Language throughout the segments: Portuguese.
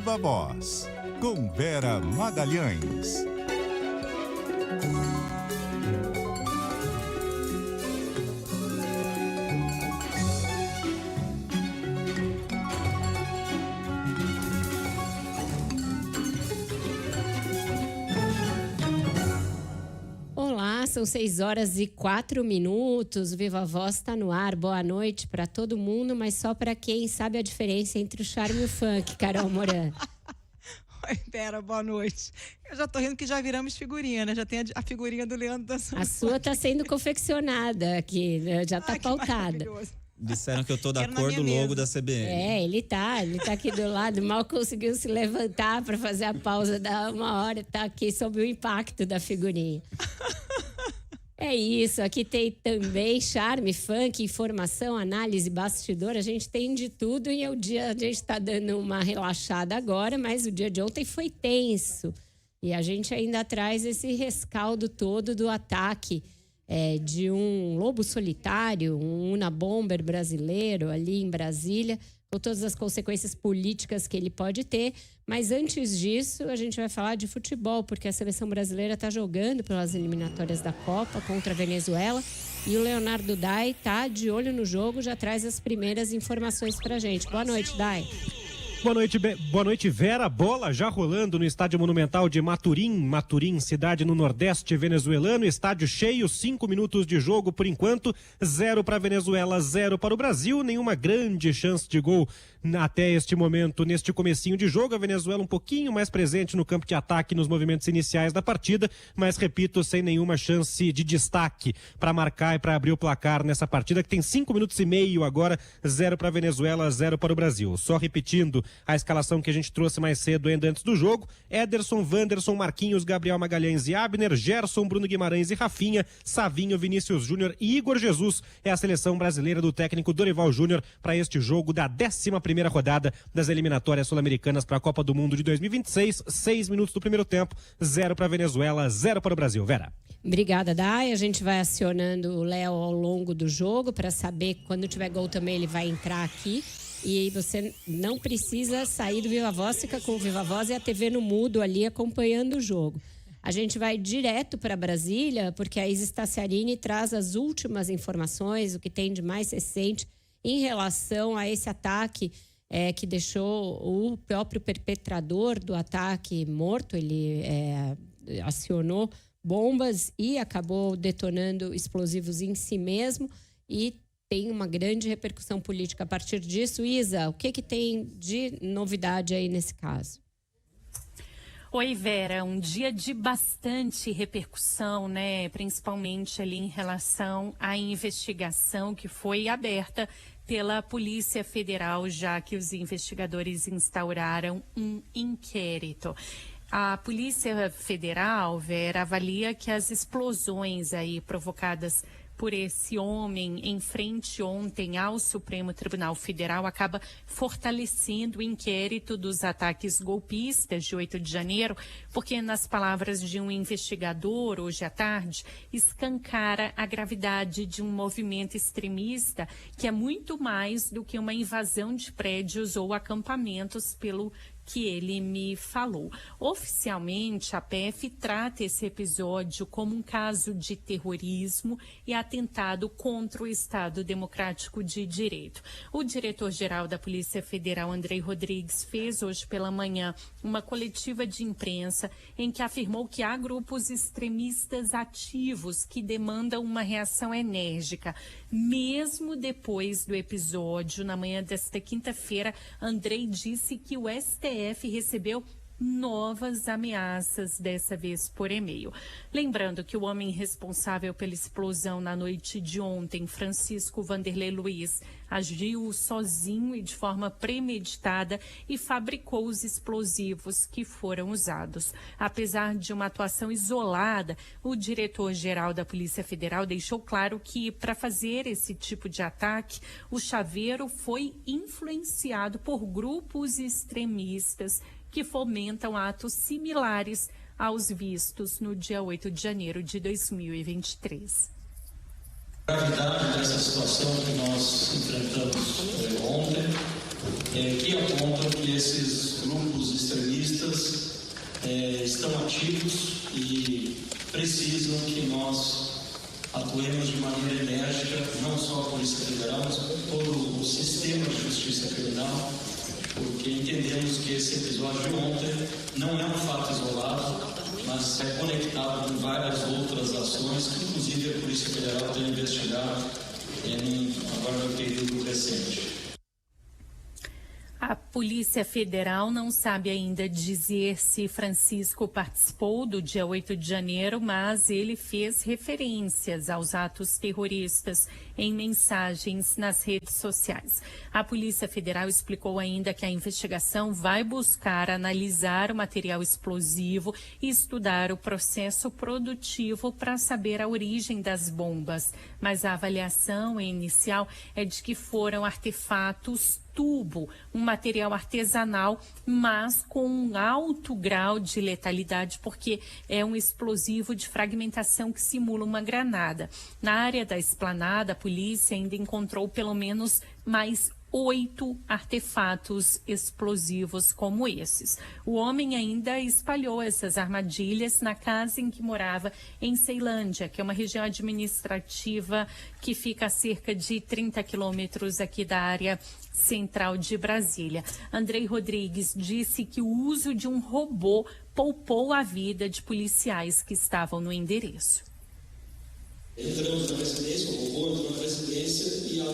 Viva Voz, com Vera Magalhães. São 6h04. Viva Voz está no ar. Boa noite para todo mundo, mas só para quem sabe a diferença entre o charme e o funk, Carol Moran. Oi, Vera, boa noite. Eu já tô rindo que já viramos figurinha, né? Já tem a figurinha do Leandro dançando. A sua tá sendo confeccionada aqui, já tá pautada. Disseram que eu tô da cor do logo da CBN. Ele tá aqui do lado, mal conseguiu se levantar para fazer a pausa da 1 hora, tá aqui sob o impacto da figurinha. É isso, aqui tem também charme, funk, informação, análise, bastidor, a gente tem de tudo e a gente tá dando uma relaxada agora, mas o dia de ontem foi tenso e a gente ainda traz esse rescaldo todo do ataque de um lobo solitário, um Unabomber brasileiro ali em Brasília, com todas as consequências políticas que ele pode ter. Mas antes disso, a gente vai falar de futebol, porque a seleção brasileira está jogando pelas eliminatórias da Copa contra a Venezuela e o Leonardo Dai está de olho no jogo, já traz as primeiras informações pra gente. Boa noite, Dai. Boa noite, Vera. Bola já rolando no Estádio Monumental de Maturim, cidade no nordeste venezuelano. Estádio cheio, 5 minutos de jogo por enquanto. 0 para a Venezuela, 0 para o Brasil. Nenhuma grande chance de gol até este momento, neste comecinho de jogo. A Venezuela um pouquinho mais presente no campo de ataque nos movimentos iniciais da partida, mas, repito, sem nenhuma chance de destaque para marcar e para abrir o placar nessa partida, que tem 5 minutos e meio agora. 0 para a Venezuela, 0 para o Brasil. Só repetindo a escalação que a gente trouxe mais cedo ainda antes do jogo: Ederson, Wanderson, Marquinhos, Gabriel Magalhães e Abner, Gerson, Bruno Guimarães e Rafinha, Savinho, Vinícius Júnior e Igor Jesus. É a seleção brasileira do técnico Dorival Júnior para este jogo da 11ª rodada das eliminatórias sul-americanas para a Copa do Mundo de 2026. 6 minutos do primeiro tempo, 0 para a Venezuela, 0 para o Brasil. Vera. Obrigada, Dai. A gente vai acionando o Léo ao longo do jogo para saber que quando tiver gol também ele vai entrar aqui. E você não precisa sair do Viva Voz, fica com o Viva Voz e a TV no mudo ali acompanhando o jogo. A gente vai direto para Brasília, porque a Isis Tassiarini traz as últimas informações, o que tem de mais recente em relação a esse ataque que deixou o próprio perpetrador do ataque morto. Ele acionou bombas e acabou detonando explosivos em si mesmo e tem uma grande repercussão política a partir disso. Isa, o que tem de novidade aí nesse caso? Oi, Vera, um dia de bastante repercussão, né? Principalmente ali em relação à investigação que foi aberta pela Polícia Federal, já que os investigadores instauraram um inquérito. A Polícia Federal, Vera, avalia que as explosões aí provocadas por esse homem em frente ontem ao Supremo Tribunal Federal acaba fortalecendo o inquérito dos ataques golpistas de 8 de janeiro, porque, nas palavras de um investigador hoje à tarde, escancara a gravidade de um movimento extremista que é muito mais do que uma invasão de prédios ou acampamentos, pelo que ele me falou. Oficialmente, a PF trata esse episódio como um caso de terrorismo e atentado contra o Estado Democrático de Direito. O diretor-geral da Polícia Federal, Andrei Rodrigues, fez hoje pela manhã uma coletiva de imprensa em que afirmou que há grupos extremistas ativos que demandam uma reação enérgica. Mesmo depois do episódio, na manhã desta quinta-feira, Andrei disse que o STF recebeu novas ameaças, dessa vez por e-mail. Lembrando que o homem responsável pela explosão na noite de ontem, Francisco Vanderlei Luiz, agiu sozinho e de forma premeditada e fabricou os explosivos que foram usados. Apesar de uma atuação isolada, o diretor-geral da Polícia Federal deixou claro que, para fazer esse tipo de ataque, o chaveiro foi influenciado por grupos extremistas que fomentam atos similares aos vistos no dia 8 de janeiro de 2023. A gravidade dessa situação que nós enfrentamos ontem que apontam que esses grupos extremistas estão ativos e precisam que nós atuemos de maneira enérgica, não só a Polícia Federal, mas todo o sistema de justiça criminal, porque entendemos que esse episódio de ontem não é um fato isolado, mas é conectado com várias outras ações que, inclusive, a Polícia Federal tem investigado agora no período recente. A Polícia Federal não sabe ainda dizer se Francisco participou do dia 8 de janeiro, mas ele fez referências aos atos terroristas em mensagens nas redes sociais. A Polícia Federal explicou ainda que a investigação vai buscar analisar o material explosivo e estudar o processo produtivo para saber a origem das bombas. Mas a avaliação inicial é de que foram artefatos tubo, um material artesanal, mas com um alto grau de letalidade, porque é um explosivo de fragmentação que simula uma granada. Na área da esplanada, a polícia ainda encontrou pelo menos mais 8 artefatos explosivos como esses. O homem ainda espalhou essas armadilhas na casa em que morava em Ceilândia, que é uma região administrativa que fica a cerca de 30 quilômetros aqui da área central de Brasília. Andrei Rodrigues disse que o uso de um robô poupou a vida de policiais que estavam no endereço. Entramos na residência, o robô entrou na residência e, ao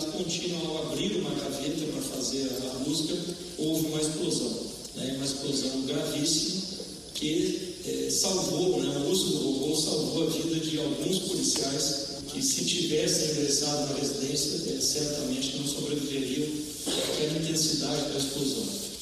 abrir uma gaveta para fazer a busca, houve uma explosão gravíssima que salvou, o uso do robô salvou a vida de alguns policiais que, se tivessem ingressado na residência, certamente não sobreviveriam àquela intensidade da explosão.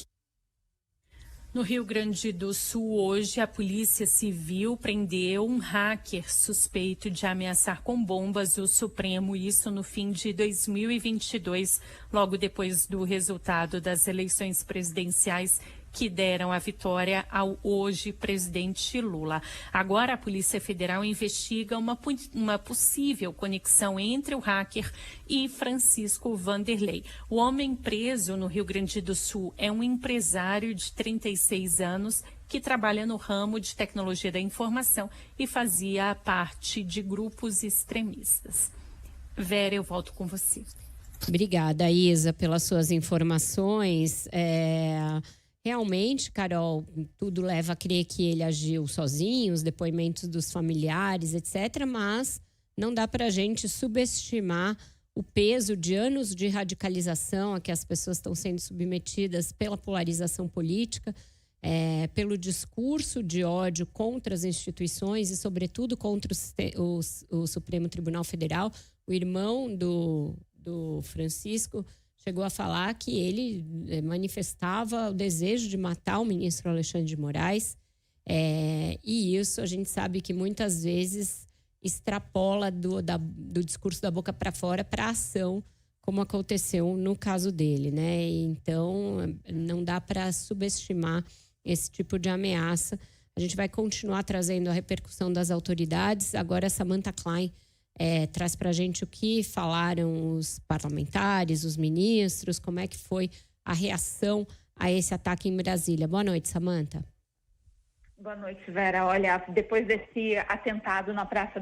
No Rio Grande do Sul, hoje, a Polícia Civil prendeu um hacker suspeito de ameaçar com bombas o Supremo, isso no fim de 2022, logo depois do resultado das eleições presidenciais que deram a vitória ao hoje presidente Lula. Agora a Polícia Federal investiga uma possível conexão entre o hacker e Francisco Vanderlei. O homem preso no Rio Grande do Sul é um empresário de 36 anos que trabalha no ramo de tecnologia da informação e fazia parte de grupos extremistas. Vera, eu volto com você. Obrigada, Isa, pelas suas informações. Realmente, Carol, tudo leva a crer que ele agiu sozinho, os depoimentos dos familiares, etc. Mas não dá para a gente subestimar o peso de anos de radicalização a que as pessoas estão sendo submetidas pela polarização política, pelo discurso de ódio contra as instituições e, sobretudo, contra o Supremo Tribunal Federal. O irmão do Francisco chegou a falar que ele manifestava o desejo de matar o ministro Alexandre de Moraes. E isso a gente sabe que muitas vezes extrapola do discurso da boca para fora para a ação, como aconteceu no caso dele, né? Então, não dá para subestimar esse tipo de ameaça. A gente vai continuar trazendo a repercussão das autoridades. Agora, a Samantha Klein traz para a gente o que falaram os parlamentares, os ministros, como é que foi a reação a esse ataque em Brasília. Boa noite, Samantha. Boa noite, Vera. Olha, depois desse atentado na Praça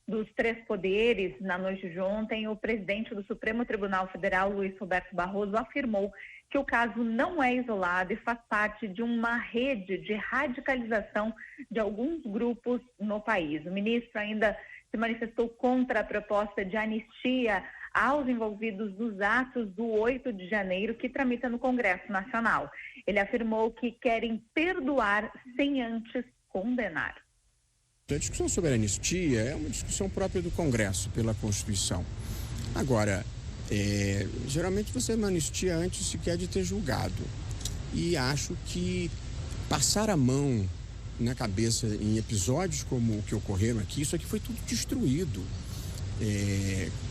dos Três Poderes, na noite de ontem, o presidente do Supremo Tribunal Federal, Luiz Roberto Barroso, afirmou que o caso não é isolado e faz parte de uma rede de radicalização de alguns grupos no país. O ministro ainda se manifestou contra a proposta de anistia aos envolvidos nos atos do 8 de janeiro que tramita no Congresso Nacional. Ele afirmou que querem perdoar sem antes condenar. A discussão sobre a anistia é uma discussão própria do Congresso, pela Constituição. Agora, geralmente você não anistia antes sequer de ter julgado. E acho que passar a mão na cabeça em episódios como o que ocorreram aqui, isso aqui foi tudo destruído.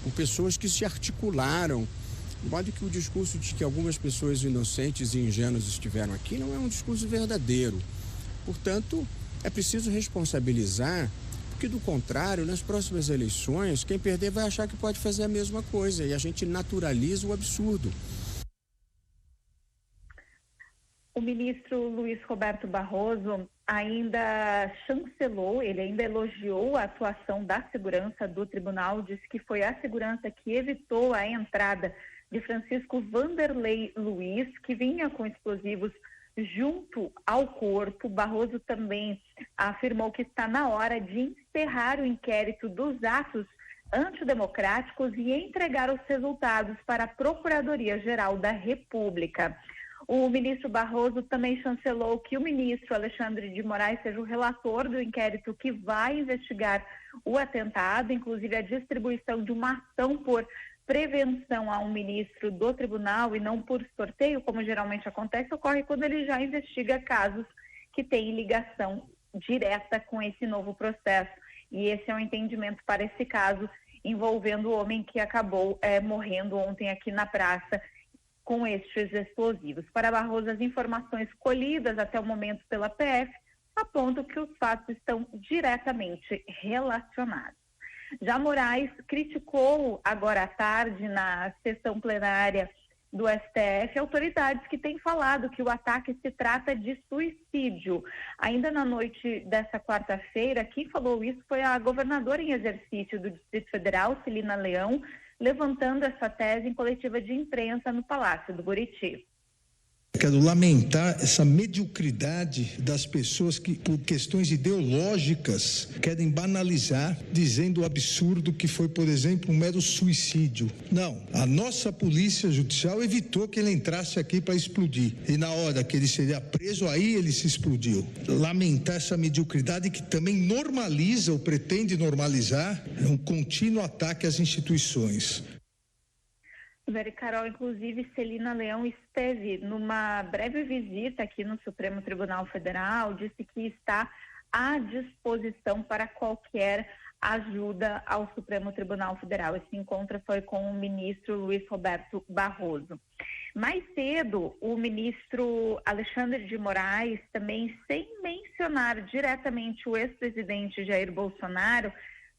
Com pessoas que se articularam, de modo que o discurso de que algumas pessoas inocentes e ingênuas estiveram aqui não é um discurso verdadeiro. Portanto, é preciso responsabilizar, porque do contrário, nas próximas eleições, quem perder vai achar que pode fazer a mesma coisa e a gente naturaliza o absurdo. O ministro Luiz Roberto Barroso ainda chancelou, ele ainda elogiou a atuação da segurança do tribunal, disse que foi a segurança que evitou a entrada de Francisco Vanderlei Luiz, que vinha com explosivos junto ao corpo. Barroso também afirmou que está na hora de encerrar o inquérito dos atos antidemocráticos e entregar os resultados para a Procuradoria-Geral da República. O ministro Barroso também chancelou que o ministro Alexandre de Moraes seja o relator do inquérito que vai investigar o atentado, inclusive a distribuição de uma ação por prevenção a um ministro do tribunal e não por sorteio, como geralmente acontece, ocorre quando ele já investiga casos que têm ligação direta com esse novo processo. E esse é o entendimento para esse caso envolvendo o homem que acabou morrendo ontem aqui na praça com estes explosivos. Para Barroso, as informações colhidas até o momento pela PF apontam que os fatos estão diretamente relacionados. Já Moraes criticou agora à tarde, na sessão plenária do STF, autoridades que têm falado que o ataque se trata de suicídio. Ainda na noite dessa quarta-feira, quem falou isso foi a governadora em exercício do Distrito Federal, Celina Leão, levantando essa tese em coletiva de imprensa no Palácio do Buriti. Quero lamentar essa mediocridade das pessoas que, por questões ideológicas, querem banalizar, dizendo o absurdo que foi, por exemplo, um mero suicídio. Não, a nossa polícia judicial evitou que ele entrasse aqui para explodir. E na hora que ele seria preso, aí ele se explodiu. Lamentar essa mediocridade que também normaliza ou pretende normalizar um contínuo ataque às instituições. Vera e Carol, inclusive, Celina Leão esteve numa breve visita aqui no Supremo Tribunal Federal, disse que está à disposição para qualquer ajuda ao Supremo Tribunal Federal. Esse encontro foi com o ministro Luiz Roberto Barroso. Mais cedo, o ministro Alexandre de Moraes, também sem mencionar diretamente o ex-presidente Jair Bolsonaro,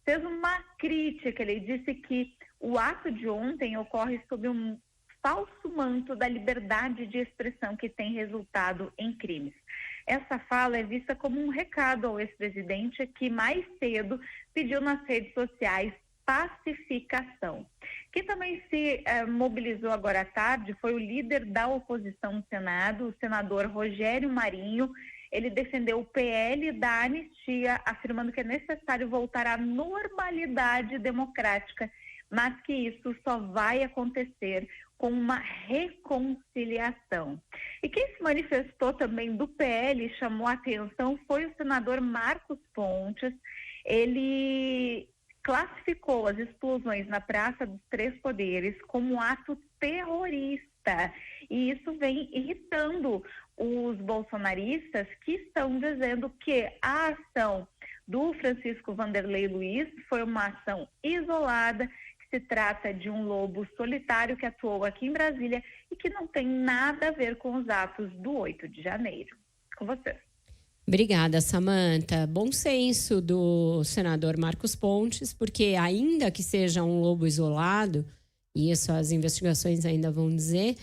fez uma crítica. Ele disse que o ato de ontem ocorre sob um falso manto da liberdade de expressão que tem resultado em crimes. Essa fala é vista como um recado ao ex-presidente que mais cedo pediu nas redes sociais pacificação. Quem também se mobilizou agora à tarde foi o líder da oposição no Senado, o senador Rogério Marinho. Ele defendeu o PL da anistia, afirmando que é necessário voltar à normalidade democrática, mas que isso só vai acontecer com uma reconciliação. E quem se manifestou também do PL e chamou a atenção foi o senador Marcos Pontes. Ele classificou as explosões na Praça dos Três Poderes como um ato terrorista. E isso vem irritando os bolsonaristas, que estão dizendo que a ação do Francisco Vanderlei Luiz foi uma ação isolada, que se trata de um lobo solitário que atuou aqui em Brasília e que não tem nada a ver com os atos do 8 de janeiro. Com você. Obrigada, Samantha. Bom senso do senador Marcos Pontes, porque ainda que seja um lobo isolado, e isso as investigações ainda vão dizer,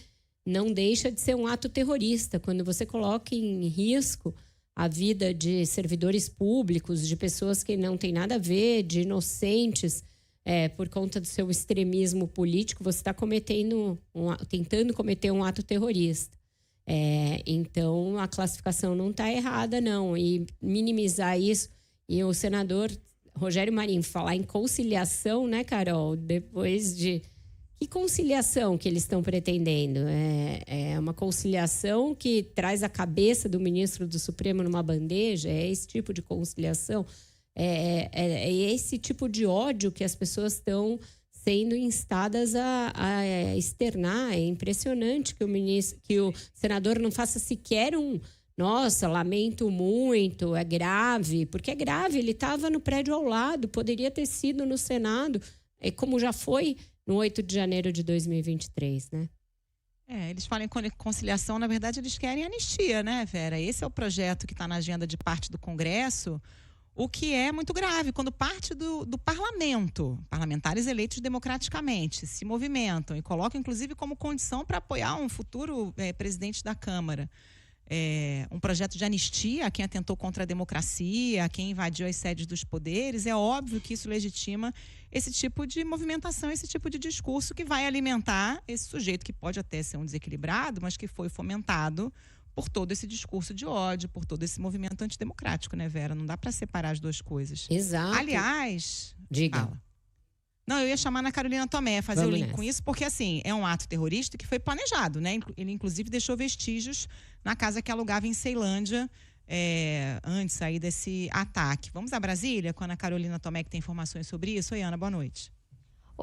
não deixa de ser um ato terrorista. Quando você coloca em risco a vida de servidores públicos, de pessoas que não têm nada a ver, de inocentes, por conta do seu extremismo político, você está tentando cometer um ato terrorista. Então, a classificação não está errada, não. E minimizar isso. E o senador Rogério Marinho falar em conciliação, né, Carol? Depois de... Que conciliação que eles estão pretendendo? É uma conciliação que traz a cabeça do ministro do Supremo numa bandeja? É esse tipo de conciliação? É esse tipo de ódio que as pessoas estão sendo instadas a externar. É impressionante que o senador não faça sequer nossa, lamento muito, é grave. Porque é grave, ele estava no prédio ao lado, poderia ter sido no Senado, como já foi no 8 de janeiro de 2023, né? Eles falam em conciliação, na verdade eles querem anistia, né, Vera? Esse é o projeto que está na agenda de parte do Congresso, o que é muito grave, quando parte do parlamento, parlamentares eleitos democraticamente, se movimentam e colocam, inclusive, como condição para apoiar um futuro presidente da Câmara. um projeto de anistia a quem atentou contra a democracia, a quem invadiu as sedes dos poderes, é óbvio que isso legitima esse tipo de movimentação, esse tipo de discurso que vai alimentar esse sujeito que pode até ser um desequilibrado, mas que foi fomentado por todo esse discurso de ódio, por todo esse movimento antidemocrático, né, Vera? Não dá para separar as duas coisas. Exato. Aliás... Diga. Fala. Não, eu ia chamar a Ana Carolina Tomé, fazer Vamos o link nessa. com isso, porque assim, é um ato terrorista que foi planejado, né? Ele inclusive deixou vestígios na casa que alugava em Ceilândia, antes aí desse ataque. Vamos a Brasília com a Ana Carolina Tomé, que tem informações sobre isso. Oi, Ana, boa noite.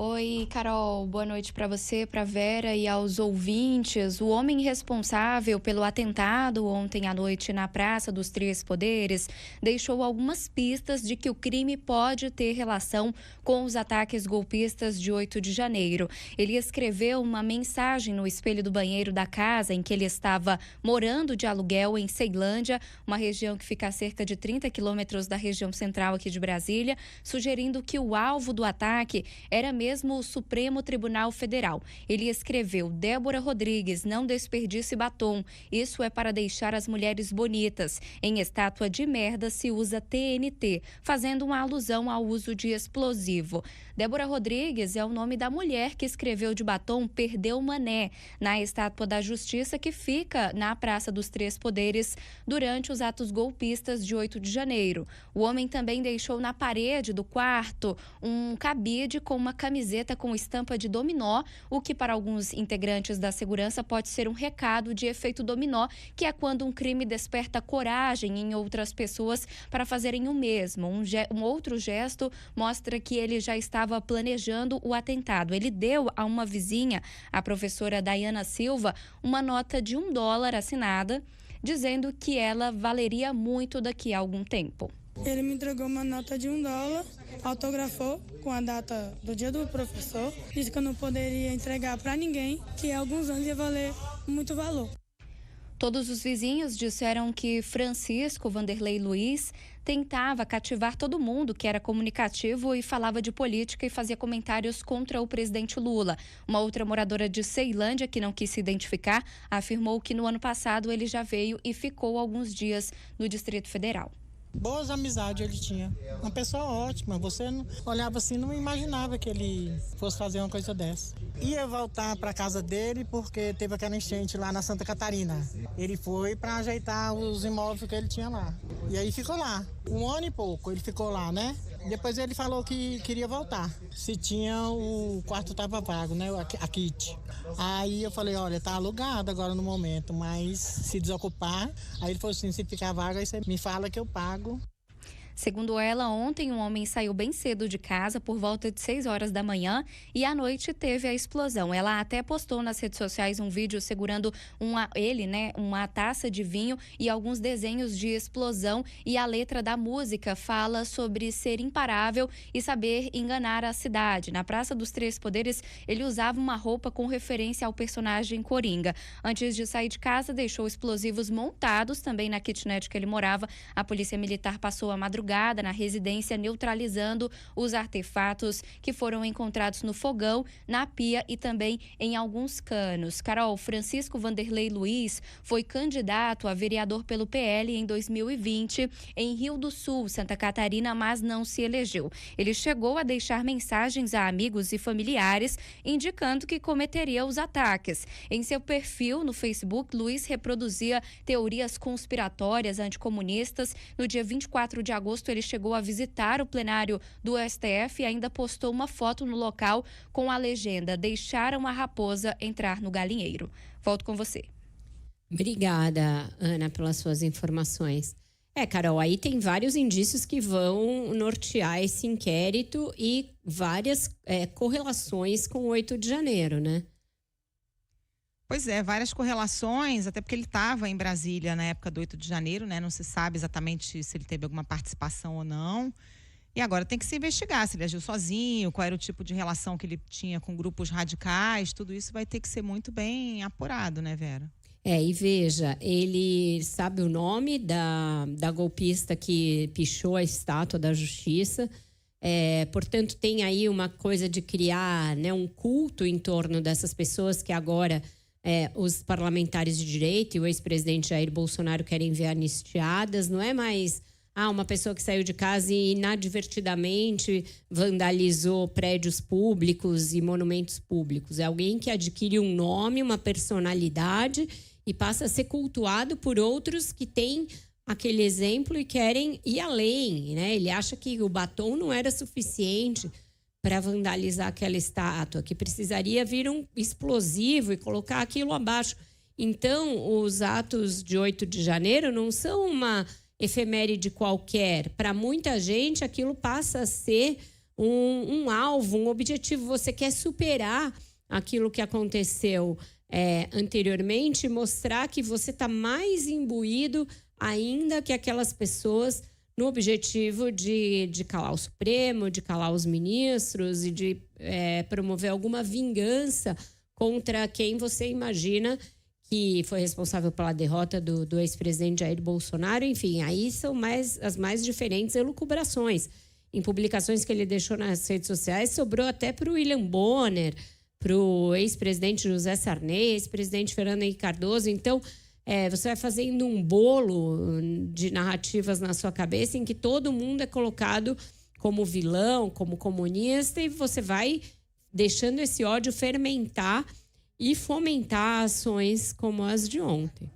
Oi, Carol, boa noite para você, para Vera e aos ouvintes. O homem responsável pelo atentado ontem à noite na Praça dos Três Poderes deixou algumas pistas de que o crime pode ter relação com os ataques golpistas de 8 de janeiro. Ele escreveu uma mensagem no espelho do banheiro da casa em que ele estava morando de aluguel em Ceilândia, uma região que fica a cerca de 30 quilômetros da região central aqui de Brasília, sugerindo que o alvo do ataque era mesmo o Supremo Tribunal Federal. Ele escreveu: Débora Rodrigues, não desperdice batom. Isso é para deixar as mulheres bonitas. Em estátua de merda se usa TNT, fazendo uma alusão ao uso de explosivo. Débora Rodrigues é o nome da mulher que escreveu de batom Perdeu Mané na estátua da Justiça que fica na Praça dos Três Poderes durante os atos golpistas de 8 de janeiro. O homem também deixou na parede do quarto um cabide com uma camiseta com estampa de dominó, o que para alguns integrantes da segurança pode ser um recado de efeito dominó, que é quando um crime desperta coragem em outras pessoas para fazerem o mesmo. Um outro gesto mostra que ele já estava planejando o atentado. Ele deu a uma vizinha, a professora Dayana Silva, uma nota de $1 assinada, dizendo que ela valeria muito daqui a algum tempo. Ele me entregou uma nota de $1, autografou com a data do dia do professor, disse que eu não poderia entregar para ninguém, que há alguns anos ia valer muito valor. Todos os vizinhos disseram que Francisco Vanderlei Luiz tentava cativar todo mundo que era comunicativo e falava de política e fazia comentários contra o presidente Lula. Uma outra moradora de Ceilândia, que não quis se identificar, afirmou que no ano passado ele já veio e ficou alguns dias no Distrito Federal. Boas amizades ele tinha. Uma pessoa ótima. Você não olhava assim, não imaginava que ele fosse fazer uma coisa dessa. Ia voltar para casa dele porque teve aquela enchente lá na Santa Catarina. Ele foi para ajeitar os imóveis que ele tinha lá. E aí ficou lá. 1 ano e pouco ele ficou lá, né? Depois ele falou que queria voltar. Se tinha, o quarto estava vago, né? A kit. Aí eu falei, olha, tá alugado agora no momento, mas se desocupar, aí ele falou assim, se ficar vago, aí você me fala que eu pago. Segundo ela, ontem um homem saiu bem cedo de casa por volta de 6 horas da manhã e à noite teve a explosão. Ela até postou nas redes sociais um vídeo segurando uma taça de vinho e alguns desenhos de explosão, e a letra da música fala sobre ser imparável e saber enganar a cidade. Na Praça dos Três Poderes, ele usava uma roupa com referência ao personagem Coringa. Antes de sair de casa, deixou explosivos montados também na kitnet que ele morava. A polícia militar passou a madrugada na residência neutralizando os artefatos que foram encontrados no fogão, na pia e também em alguns canos. Carol, Francisco Vanderlei Luiz foi candidato a vereador pelo PL em 2020 em Rio do Sul, Santa Catarina, mas não se elegeu. Ele chegou a deixar mensagens a amigos e familiares indicando que cometeria os ataques. Em seu perfil no Facebook, Luiz reproduzia teorias conspiratórias anticomunistas. No dia 24 de agosto, ele chegou a visitar o plenário do STF e ainda postou uma foto no local com a legenda: deixaram a raposa entrar no galinheiro. Volto com você. Obrigada, Ana, pelas suas informações. Carol, aí tem vários indícios que vão nortear esse inquérito e várias correlações com o 8 de janeiro, né? Pois é, várias correlações, até porque ele estava em Brasília na época do 8 de janeiro, né? Não se sabe exatamente se ele teve alguma participação ou não. E agora tem que se investigar se ele agiu sozinho, qual era o tipo de relação que ele tinha com grupos radicais, tudo isso vai ter que ser muito bem apurado, né, Vera? E veja, ele sabe o nome da golpista que pichou a estátua da Justiça. Portanto, tem aí uma coisa de criar, né, um culto em torno dessas pessoas que agora os parlamentares de direita e o ex-presidente Jair Bolsonaro querem ver anistiadas. Não é mais uma pessoa que saiu de casa e inadvertidamente vandalizou prédios públicos e monumentos públicos. É alguém que adquire um nome, uma personalidade e passa a ser cultuado por outros que têm aquele exemplo e querem ir além, né? Ele acha que o batom não era suficiente para vandalizar aquela estátua, que precisaria vir um explosivo e colocar aquilo abaixo. Então, os atos de 8 de janeiro não são uma efeméride qualquer. Para muita gente, aquilo passa a ser um alvo, um objetivo. Você quer superar aquilo que aconteceu anteriormente e mostrar que você está mais imbuído ainda que aquelas pessoas, no objetivo de calar o Supremo, de calar os ministros e de promover alguma vingança contra quem você imagina que foi responsável pela derrota do ex-presidente Jair Bolsonaro. Enfim, aí são as mais diferentes elucubrações. Em publicações que ele deixou nas redes sociais, sobrou até para o William Bonner, para o ex-presidente José Sarney, ex-presidente Fernando Henrique Cardoso. Então, você vai fazendo um bolo de narrativas na sua cabeça em que todo mundo é colocado como vilão, como comunista, e você vai deixando esse ódio fermentar e fomentar ações como as de ontem.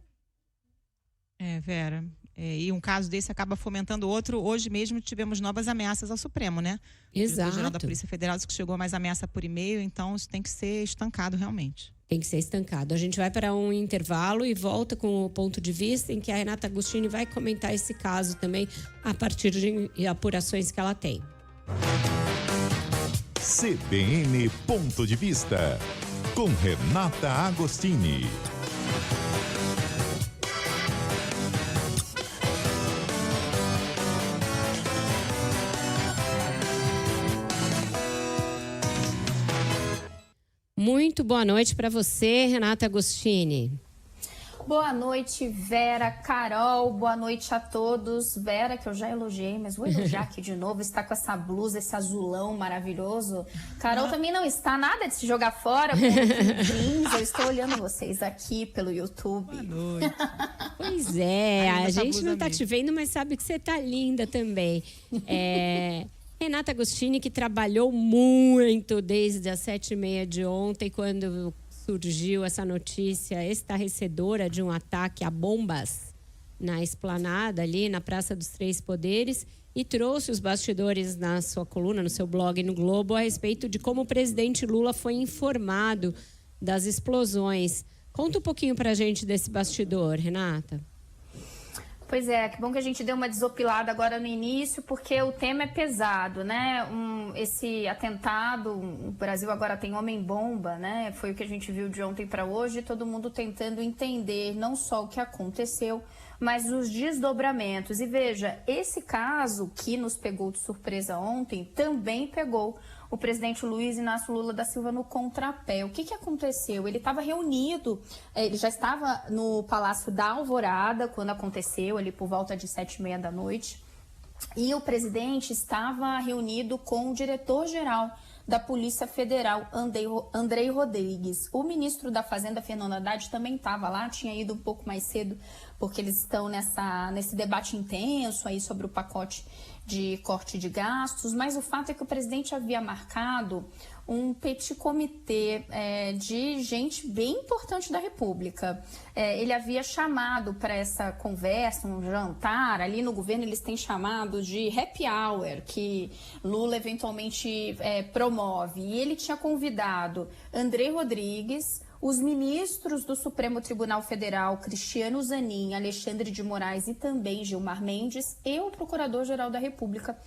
Vera. E um caso desse acaba fomentando outro. Hoje mesmo tivemos novas ameaças ao Supremo, né? Exato. O diretor-geral da Polícia Federal disse que chegou mais ameaça por e-mail, então isso tem que ser estancado realmente. Tem que ser estancado. A gente vai para um intervalo e volta com o ponto de vista em que a Renata Agostini vai comentar esse caso também a partir de apurações que ela tem. CBN Ponto de Vista, com Renata Agostini. Muito boa noite para você, Renata Agostini. Boa noite, Vera, Carol, boa noite a todos. Vera, que eu já elogiei, mas vou elogiar aqui de novo, está com essa blusa, esse azulão maravilhoso. Carol também não está nada de se jogar fora com jeans. Eu estou olhando vocês aqui pelo YouTube. Boa noite. Pois é, a gente não está te vendo, mas sabe que você está linda também. Renata Agostini, que trabalhou muito desde as 7h30 de ontem, quando surgiu essa notícia estarrecedora de um ataque a bombas na esplanada ali na Praça dos Três Poderes, e trouxe os bastidores na sua coluna, no seu blog no Globo, a respeito de como o presidente Lula foi informado das explosões. Conta um pouquinho pra gente desse bastidor, Renata. Pois é, que bom que a gente deu uma desopilada agora no início, porque o tema é pesado, né? Esse atentado, o Brasil agora tem homem-bomba, né? Foi o que a gente viu de ontem para hoje, todo mundo tentando entender não só o que aconteceu, mas os desdobramentos. E veja, esse caso que nos pegou de surpresa ontem, também pegou o presidente Luiz Inácio Lula da Silva no contrapé. O que aconteceu? Ele estava reunido, ele já estava no Palácio da Alvorada quando aconteceu, ali por volta de 7h30 da noite, e o presidente estava reunido com o diretor-geral da Polícia Federal, Andrei Rodrigues. O ministro da Fazenda, Fernando Haddad, também estava lá, tinha ido um pouco mais cedo, porque eles estão nesse debate intenso aí sobre o pacote de corte de gastos, mas o fato é que o presidente havia marcado um petit comitê de gente bem importante da República. Ele havia chamado para essa conversa, um jantar, ali no governo eles têm chamado de happy hour, que Lula eventualmente promove. E ele tinha convidado Andrei Rodrigues, os ministros do Supremo Tribunal Federal, Cristiano Zanin, Alexandre de Moraes e também Gilmar Mendes, e o Procurador-Geral da República,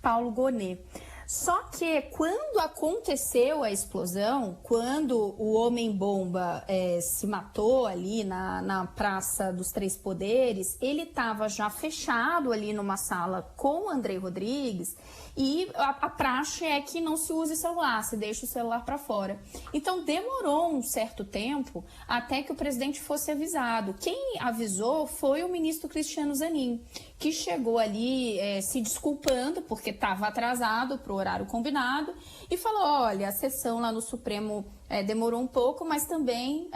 Paulo Gonet. Só que quando aconteceu a explosão, quando o homem-bomba se matou ali na Praça dos Três Poderes, ele estava já fechado ali numa sala com o Andrei Rodrigues, e a praxe é que não se use celular, se deixa o celular para fora. Então demorou um certo tempo até que o presidente fosse avisado. Quem avisou foi o ministro Cristiano Zanin, que chegou ali se desculpando porque estava atrasado para o horário combinado e falou, olha, a sessão lá no Supremo demorou um pouco, mas também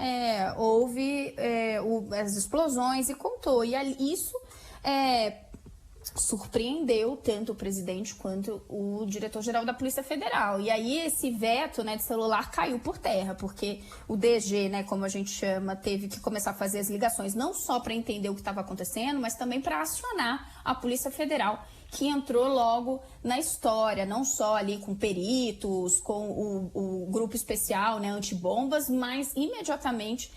houve as explosões e contou. E isso surpreendeu tanto o presidente quanto o diretor-geral da Polícia Federal. E aí esse veto, né, de celular caiu por terra, porque o DG, né, como a gente chama, teve que começar a fazer as ligações não só para entender o que estava acontecendo, mas também para acionar a Polícia Federal, que entrou logo na história, não só ali com peritos, com o grupo especial, né, antibombas, mas imediatamente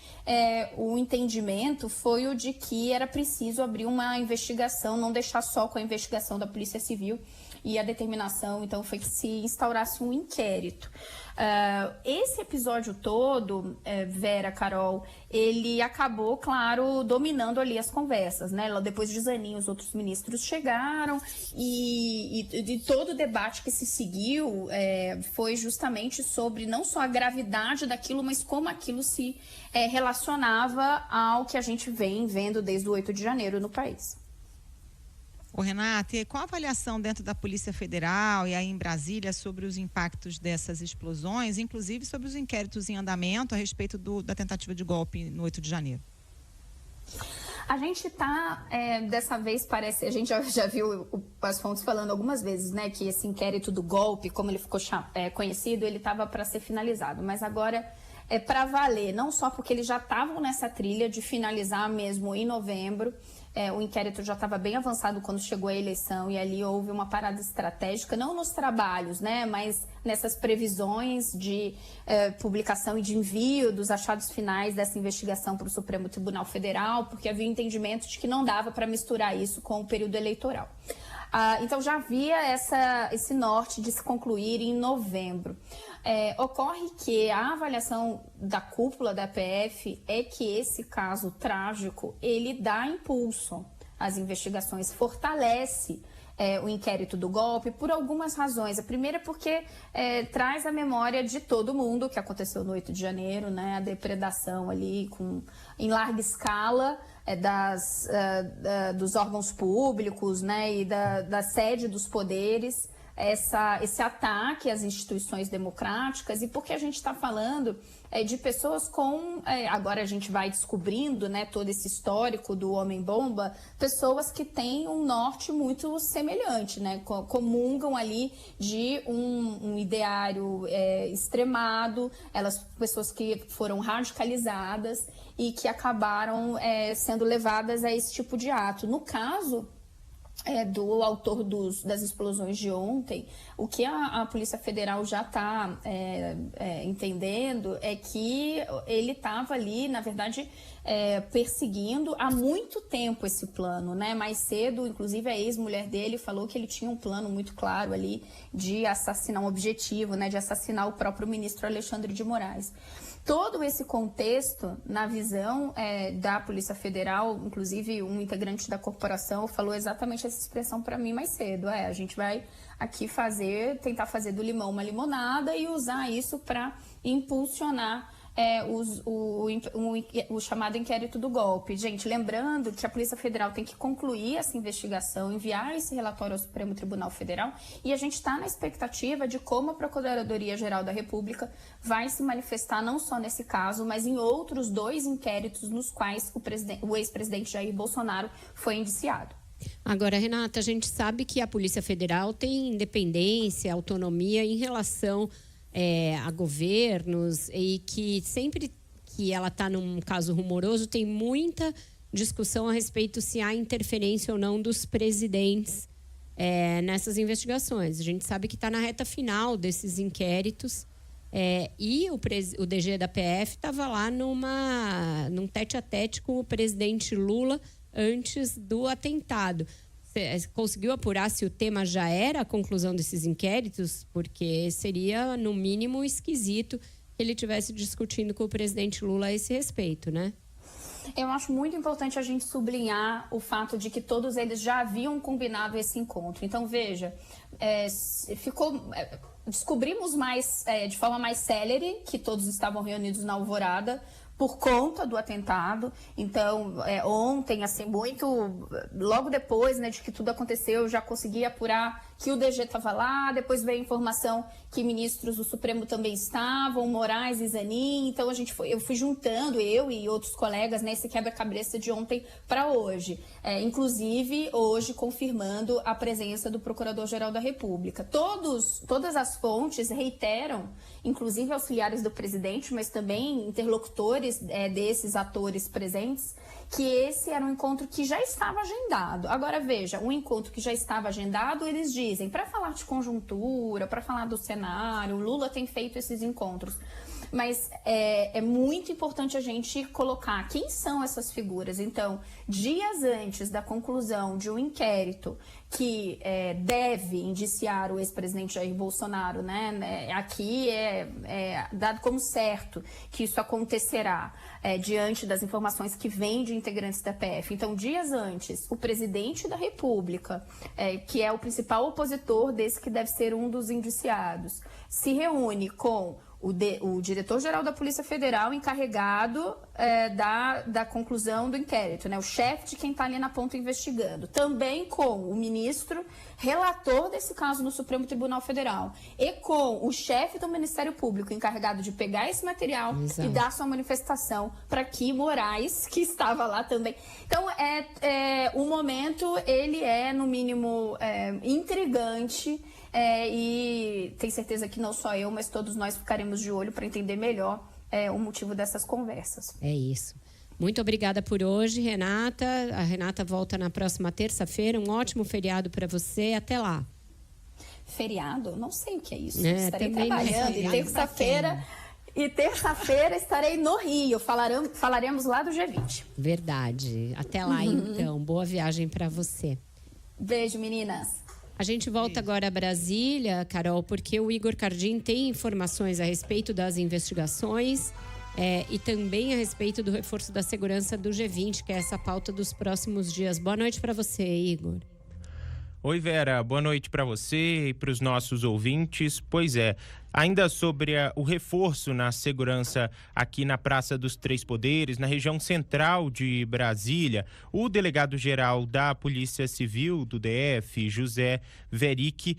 o entendimento foi o de que era preciso abrir uma investigação, não deixar só com a investigação da Polícia Civil, e a determinação, então, foi que se instaurasse um inquérito. Esse episódio todo, Vera, Carol, ele acabou, claro, dominando ali as conversas, né? Depois de Zanin, os outros ministros chegaram e todo o debate que se seguiu foi justamente sobre não só a gravidade daquilo, mas como aquilo se relacionava ao que a gente vem vendo desde o 8 de janeiro no país. Ô, Renata, qual a avaliação dentro da Polícia Federal e aí em Brasília sobre os impactos dessas explosões, inclusive sobre os inquéritos em andamento a respeito da tentativa de golpe no 8 de janeiro? A gente está, dessa vez parece, a gente já viu as fontes falando algumas vezes, né, que esse inquérito do golpe, como ele ficou conhecido, ele estava para ser finalizado, mas agora é para valer, não só porque eles já estavam nessa trilha de finalizar mesmo em novembro. O inquérito já estava bem avançado quando chegou a eleição e ali houve uma parada estratégica, não nos trabalhos, né, mas nessas previsões de publicação e de envio dos achados finais dessa investigação para o Supremo Tribunal Federal, porque havia um entendimento de que não dava para misturar isso com o período eleitoral. Então já havia esse norte de se concluir em novembro. Ocorre que a avaliação da cúpula da PF é que esse caso trágico, ele dá impulso às investigações, fortalece o inquérito do golpe por algumas razões. A primeira é porque traz a memória de todo mundo o que aconteceu no 8 de janeiro, né? A depredação ali em larga escala dos órgãos públicos, né? E da sede dos poderes. Esse ataque às instituições democráticas, e porque a gente está falando de pessoas com, agora a gente vai descobrindo, né, todo esse histórico do homem-bomba, pessoas que têm um norte muito semelhante, né, comungam ali de um ideário extremado, pessoas que foram radicalizadas e que acabaram sendo levadas a esse tipo de ato. No caso do autor das explosões de ontem, o que a Polícia Federal já está entendendo é que ele estava ali, na verdade, perseguindo há muito tempo esse plano, né? Mais cedo, inclusive, a ex-mulher dele falou que ele tinha um plano muito claro ali de assassinar, um objetivo, né? De assassinar o próprio ministro Alexandre de Moraes. Todo esse contexto, na visão da Polícia Federal, inclusive um integrante da corporação falou exatamente essa expressão para mim mais cedo. A gente vai aqui tentar fazer do limão uma limonada e usar isso para impulsionar o chamado inquérito do golpe. Gente, lembrando que a Polícia Federal tem que concluir essa investigação, enviar esse relatório ao Supremo Tribunal Federal, e a gente está na expectativa de como a Procuradoria-Geral da República vai se manifestar não só nesse caso, mas em outros 2 inquéritos nos quais o ex-presidente Jair Bolsonaro foi indiciado. Agora, Renata, a gente sabe que a Polícia Federal tem independência, autonomia em relação a governos, e que sempre que ela está num caso rumoroso tem muita discussão a respeito se há interferência ou não dos presidentes nessas investigações. A gente sabe que está na reta final desses inquéritos e o DG da PF estava lá num tete-a-tete com o presidente Lula antes do atentado. Conseguiu apurar se o tema já era a conclusão desses inquéritos? Porque seria, no mínimo, esquisito que ele estivesse discutindo com o presidente Lula a esse respeito, né? Eu acho muito importante a gente sublinhar o fato de que todos eles já haviam combinado esse encontro. Então, veja, descobrimos de forma mais célere que todos estavam reunidos na Alvorada por conta do atentado. Então, ontem, assim, logo depois, né, de que tudo aconteceu, eu já consegui apurar que o DG estava lá, depois veio a informação que ministros do Supremo também estavam, Moraes e Zanin. Então eu fui juntando, eu e outros colegas, nesse quebra-cabeça de ontem para hoje. Inclusive, hoje confirmando a presença do Procurador-Geral da República. Todas as fontes reiteram, inclusive auxiliares do presidente, mas também interlocutores desses atores presentes, que esse era um encontro que já estava agendado. Agora, veja, um encontro que já estava agendado, eles dizem, para falar de conjuntura, para falar do cenário, o Lula tem feito esses encontros. Mas é muito importante a gente colocar quem são essas figuras. Então, dias antes da conclusão de um inquérito que deve indiciar o ex-presidente Jair Bolsonaro, né? Aqui é dado como certo que isso acontecerá diante das informações que vêm de integrantes da PF. Então, dias antes, o presidente da República, que é o principal opositor desse que deve ser um dos indiciados, se reúne com o diretor-geral da Polícia Federal encarregado da conclusão do inquérito, né? O chefe de quem está ali na ponta investigando. Também com o ministro relator desse caso no Supremo Tribunal Federal e com o chefe do Ministério Público encarregado de pegar esse material e dar sua manifestação para que Moraes, que estava lá também. Então, o momento, ele é, no mínimo, intrigante. E tenho certeza que não só eu, mas todos nós ficaremos de olho para entender melhor o motivo dessas conversas. É isso. Muito obrigada por hoje, Renata. A Renata volta na próxima terça-feira. Um ótimo feriado para você. Até lá. Feriado? Não sei o que é isso. Estarei trabalhando. E terça-feira estarei no Rio. Falaremos lá do G20. Verdade. Até lá, então. Boa viagem para você. Beijo, meninas. A gente volta agora a Brasília, Carol, porque o Igor Cardim tem informações a respeito das investigações e também a respeito do reforço da segurança do G20, que é essa pauta dos próximos dias. Boa noite para você, Igor. Oi, Vera. Boa noite para você e para os nossos ouvintes. Pois é. Ainda sobre o reforço na segurança aqui na Praça dos Três Poderes, na região central de Brasília, o delegado-geral da Polícia Civil do DF, José Veric,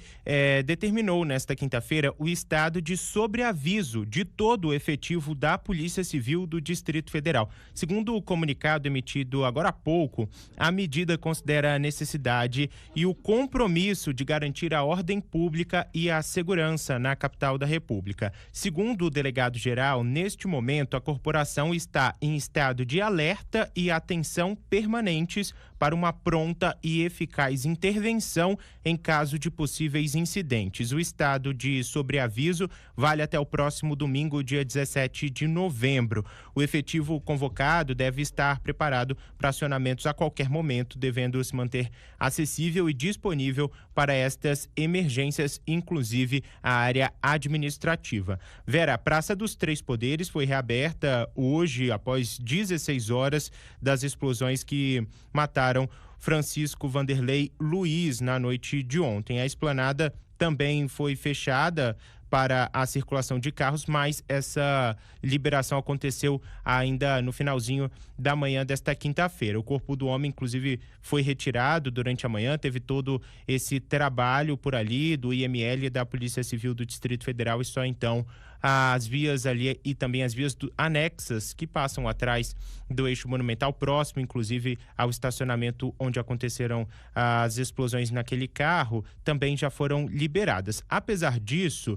determinou nesta quinta-feira o estado de sobreaviso de todo o efetivo da Polícia Civil do Distrito Federal. Segundo o comunicado emitido agora há pouco, a medida considera a necessidade e o compromisso de garantir a ordem pública e a segurança na capital da República. Segundo o delegado-geral, neste momento a corporação está em estado de alerta e atenção permanentes para uma pronta e eficaz intervenção em caso de possíveis incidentes. O estado de sobreaviso vale até o próximo domingo, dia 17 de novembro. O efetivo convocado deve estar preparado para acionamentos a qualquer momento, devendo se manter acessível e disponível para estas emergências, inclusive a área administrativa. Vera, a Praça dos Três Poderes foi reaberta hoje, após 16 horas das explosões que mataram Francisco Vanderlei Luiz na noite de ontem. A esplanada também foi fechada para a circulação de carros, mas essa liberação aconteceu ainda no finalzinho da manhã desta quinta-feira. O corpo do homem, inclusive, foi retirado durante a manhã, teve todo esse trabalho por ali do IML e da Polícia Civil do Distrito Federal, e só então as vias ali e também as vias anexas que passam atrás do eixo monumental, próximo inclusive ao estacionamento onde aconteceram as explosões naquele carro, também já foram liberadas. Apesar disso,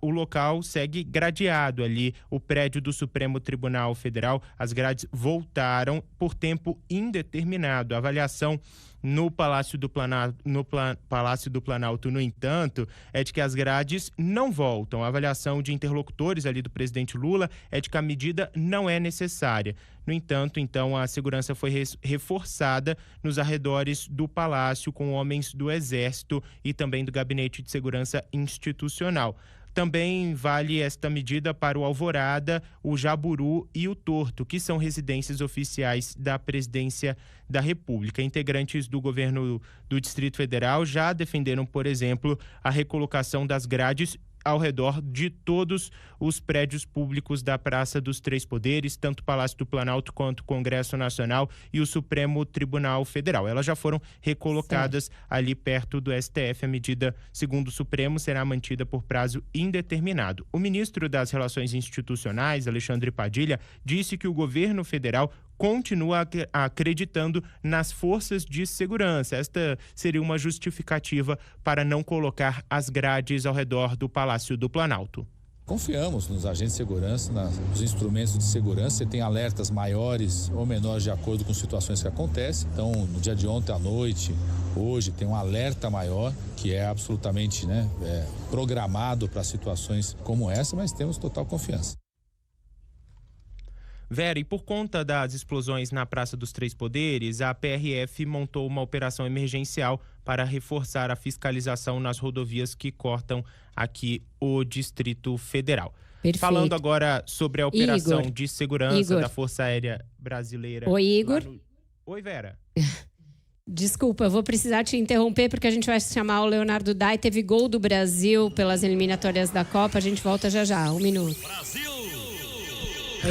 o local segue gradeado ali, o prédio do Supremo Tribunal Federal, as grades voltaram por tempo indeterminado. A avaliação no Palácio do Planalto, no entanto, é de que as grades não voltam. A avaliação de interlocutores ali do presidente Lula é de que a medida não é necessária. No entanto, então, a segurança foi reforçada nos arredores do Palácio com homens do Exército e também do Gabinete de Segurança Institucional. Também vale esta medida para o Alvorada, o Jaburu e o Torto, que são residências oficiais da Presidência da República. Integrantes do governo do Distrito Federal já defenderam, por exemplo, a recolocação das grades ao redor de todos os prédios públicos da Praça dos Três Poderes, tanto o Palácio do Planalto quanto o Congresso Nacional e o Supremo Tribunal Federal. Elas já foram recolocadas ali perto do STF. A medida, segundo o Supremo, será mantida por prazo indeterminado. O ministro das Relações Institucionais, Alexandre Padilha, disse que o governo federal continua acreditando nas forças de segurança. Esta seria uma justificativa para não colocar as grades ao redor do Palácio do Planalto. Confiamos nos agentes de segurança, nos instrumentos de segurança. Você tem alertas maiores ou menores de acordo com situações que acontecem. Então, no dia de ontem à noite, hoje, tem um alerta maior que é absolutamente programado para situações como essa, mas temos total confiança. Vera, e por conta das explosões na Praça dos Três Poderes, a PRF montou uma operação emergencial para reforçar a fiscalização nas rodovias que cortam aqui o Distrito Federal. Perfeito. Falando agora sobre a operação Igor. de segurança da Força Aérea Brasileira. Oi, Igor. Oi, Vera. Desculpa, eu vou precisar te interromper porque a gente vai chamar o Leonardo Dai. Teve gol do Brasil pelas eliminatórias da Copa. A gente volta já. 1 minuto. Brasil!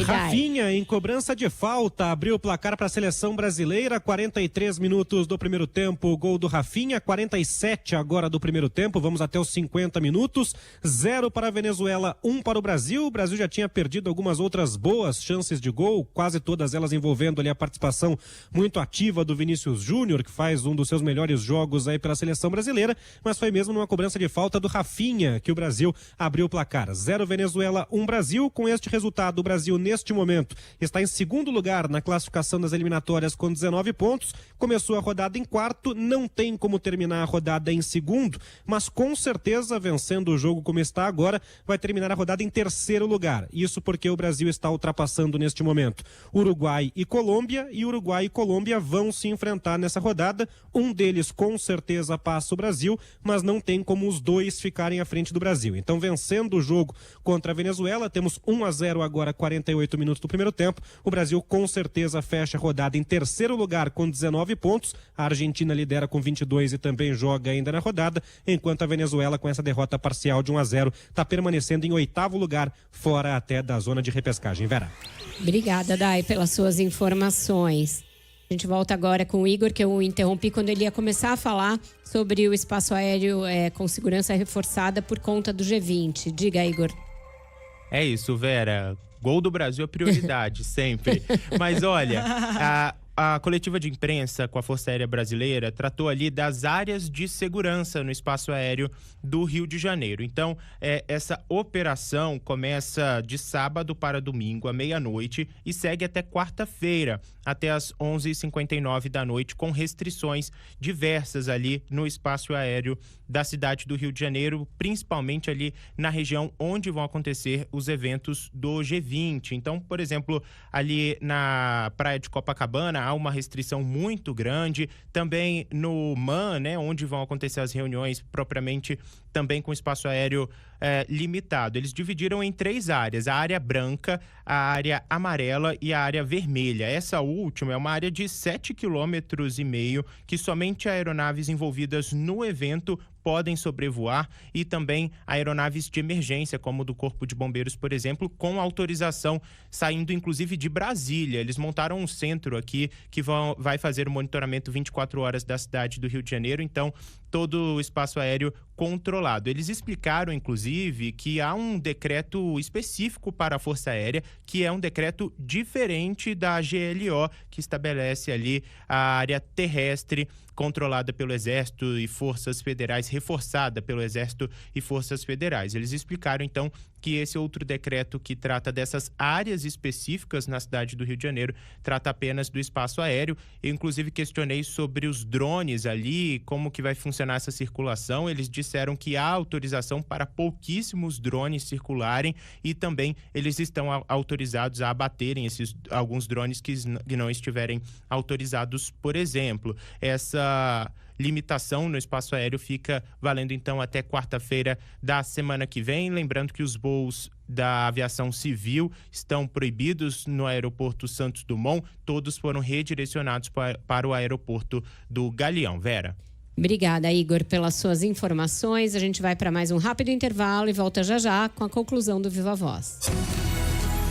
Rafinha, em cobrança de falta, abriu o placar para a seleção brasileira. 43 minutos do primeiro tempo, o gol do Rafinha. 47 agora do primeiro tempo, vamos até os 50 minutos. 0 para a Venezuela, 1 para o Brasil. O Brasil já tinha perdido algumas outras boas chances de gol, quase todas elas envolvendo ali a participação muito ativa do Vinícius Júnior, que faz um dos seus melhores jogos aí pela seleção brasileira, mas foi mesmo numa cobrança de falta do Rafinha que o Brasil abriu o placar. 0 Venezuela, 1 Brasil. Com este resultado, o Brasil neste momento está em segundo lugar na classificação das eliminatórias com 19 pontos. Começou a rodada em quarto, não tem como terminar a rodada em segundo, mas com certeza, vencendo o jogo como está agora, vai terminar a rodada em terceiro lugar. Isso porque o Brasil está ultrapassando neste momento Uruguai e Colômbia, e Uruguai e Colômbia vão se enfrentar nessa rodada. Um deles com certeza passa o Brasil, mas não tem como os dois ficarem à frente do Brasil. Então, vencendo o jogo contra a Venezuela, temos 1-0 agora, 48 minutos do primeiro tempo. O Brasil com certeza fecha a rodada em terceiro lugar com 19 pontos. A Argentina lidera com 22 e também joga ainda na rodada, enquanto a Venezuela, com essa derrota parcial de 1-0, está permanecendo em oitavo lugar, fora até da zona de repescagem. Vera. Obrigada, Dai, pelas suas informações. A gente volta agora com o Igor, que eu interrompi quando ele ia começar a falar sobre o espaço aéreo com segurança reforçada por conta do G20. Diga, Igor. É isso, Vera. Gol do Brasil é prioridade, sempre. Mas olha, a coletiva de imprensa com a Força Aérea Brasileira tratou ali das áreas de segurança no espaço aéreo do Rio de Janeiro. Então, essa operação começa de sábado para domingo, à meia-noite, e segue até quarta-feira, até às 11h59 da noite, com restrições diversas ali no espaço aéreo da cidade do Rio de Janeiro, principalmente ali na região onde vão acontecer os eventos do G20. Então, por exemplo, ali na praia de Copacabana há uma restrição muito grande, também no MAN, né, onde vão acontecer as reuniões propriamente, também com espaço aéreo limitado. Eles dividiram em 3 áreas: a área branca, a área amarela e a área vermelha. Essa última é uma área de 7,5 km que somente aeronaves envolvidas no evento podem sobrevoar, e também aeronaves de emergência, como do Corpo de Bombeiros, por exemplo, com autorização saindo inclusive de Brasília. Eles montaram um centro aqui que vai fazer o monitoramento 24 horas da cidade do Rio de Janeiro, então todo o espaço aéreo controlado. Eles explicaram, inclusive, que há um decreto específico para a Força Aérea, que é um decreto diferente da GLO, que estabelece ali a área terrestre controlada pelo Exército e Forças Federais, reforçada pelo Exército e Forças Federais. Eles explicaram, então, que esse outro decreto que trata dessas áreas específicas na cidade do Rio de Janeiro trata apenas do espaço aéreo. Eu, inclusive, questionei sobre os drones ali, como que vai funcionar essa circulação. Eles disseram que há autorização para pouquíssimos drones circularem, e também eles estão autorizados a abaterem alguns drones que não estiverem autorizados, por exemplo. Essa limitação no espaço aéreo fica valendo então até quarta-feira da semana que vem. Lembrando que os voos da aviação civil estão proibidos no aeroporto Santos Dumont. Todos foram redirecionados para o aeroporto do Galeão. Vera. Obrigada, Igor, pelas suas informações. A gente vai para mais um rápido intervalo e volta já já com a conclusão do Viva Voz.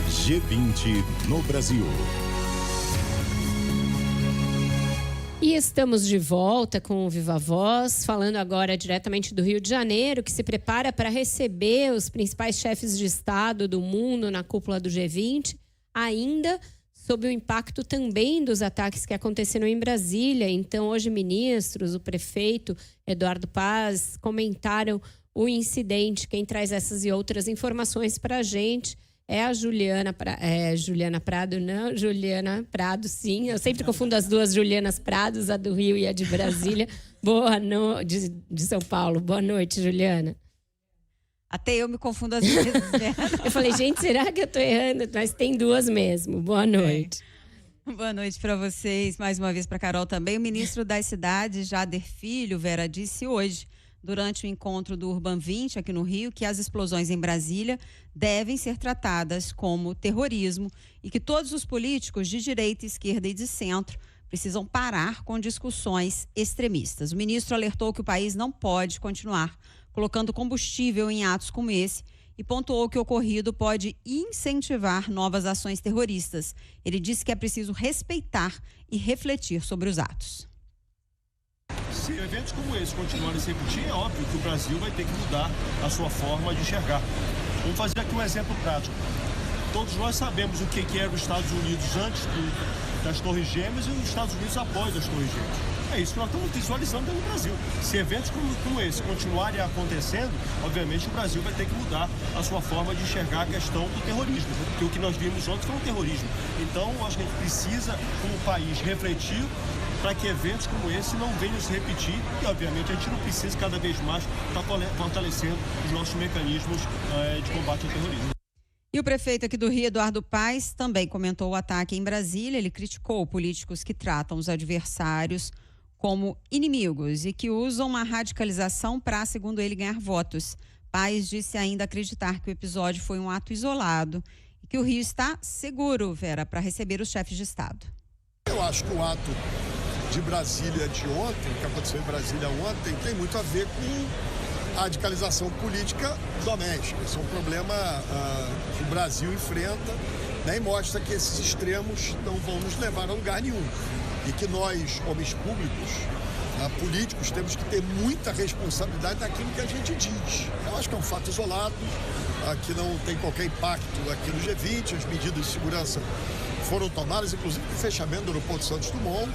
G20 no Brasil. E estamos de volta com o Viva Voz, falando agora diretamente do Rio de Janeiro, que se prepara para receber os principais chefes de Estado do mundo na cúpula do G20, ainda sob o impacto também dos ataques que aconteceram em Brasília. Então, hoje, ministros, o prefeito Eduardo Paz comentaram o incidente. Quem traz essas e outras informações para a gente é a Juliana Prado, sim. Eu sempre confundo as duas Julianas Prados, a do Rio e a de Brasília. De São Paulo. Boa noite, Juliana. Até eu me confundo às vezes, né? Eu falei, gente, será que eu tô errando? Mas tem duas mesmo. Boa noite. Boa noite para vocês. Mais uma vez para Carol também. O ministro das Cidades, Jader Filho, Vera, disse hoje, durante o encontro do Urban 20 aqui no Rio, que as explosões em Brasília devem ser tratadas como terrorismo e que todos os políticos de direita, esquerda e de centro precisam parar com discussões extremistas. O ministro alertou que o país não pode continuar colocando combustível em atos como esse e pontuou que o ocorrido pode incentivar novas ações terroristas. Ele disse que é preciso respeitar e refletir sobre os atos. Se eventos como esse continuarem a se repetir, é óbvio que o Brasil vai ter que mudar a sua forma de enxergar. Vamos fazer aqui um exemplo prático. Todos nós sabemos o que era os Estados Unidos antes das Torres Gêmeas e os Estados Unidos após as Torres Gêmeas. É isso que nós estamos visualizando dentro do Brasil. Se eventos como esse continuarem acontecendo, obviamente o Brasil vai ter que mudar a sua forma de enxergar a questão do terrorismo, porque o que nós vimos ontem foi um terrorismo. Então, eu acho que a gente precisa, como país, refletir para que eventos como esse não venham se repetir e, obviamente, a gente não precisa cada vez mais estar fortalecendo os nossos mecanismos de combate ao terrorismo. E o prefeito aqui do Rio, Eduardo Paz, também comentou o ataque em Brasília. Ele criticou políticos que tratam os adversários como inimigos e que usam uma radicalização para, segundo ele, ganhar votos. Paz disse ainda acreditar que o episódio foi um ato isolado e que o Rio está seguro, Vera, para receber os chefes de Estado. Eu acho que o ato de Brasília de ontem, que aconteceu em Brasília ontem, tem muito a ver com a radicalização política doméstica. Esse é um problema que o Brasil enfrenta, né, e mostra que esses extremos não vão nos levar a lugar nenhum. E que nós, homens públicos, políticos, temos que ter muita responsabilidade naquilo que a gente diz. Eu acho que é um fato isolado, que não tem qualquer impacto aqui no G20, as medidas de segurança foram tomadas, inclusive com o fechamento do aeroporto Santos Dumont,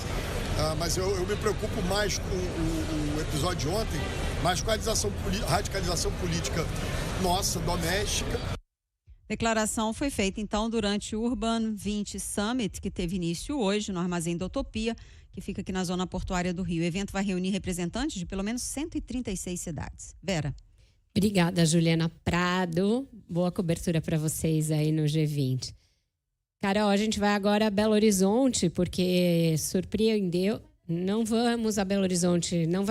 mas eu me preocupo mais com o episódio de ontem, mais com a radicalização política nossa, doméstica. Declaração foi feita, então, durante o Urban 20 Summit, que teve início hoje no Armazém da Utopia, que fica aqui na zona portuária do Rio. O evento vai reunir representantes de pelo menos 136 cidades. Vera. Obrigada, Juliana Prado. Boa cobertura para vocês aí no G20. Carol, a gente vai agora a Belo Horizonte, porque surpreendeu. Não vamos a Belo Horizonte, não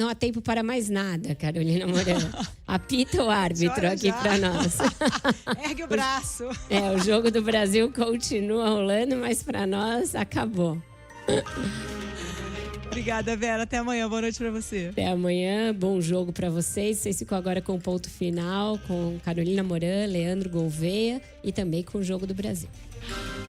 há tempo para mais nada, Carolina Moreno. Apita o árbitro aqui para nós. Ergue o braço. O jogo do Brasil continua rolando, mas para nós acabou. Obrigada, Vera. Até amanhã. Boa noite para você. Até amanhã. Bom jogo para vocês. Vocês ficam agora com o ponto final, com Carolina Moran, Leandro Gouveia e também com o Jogo do Brasil.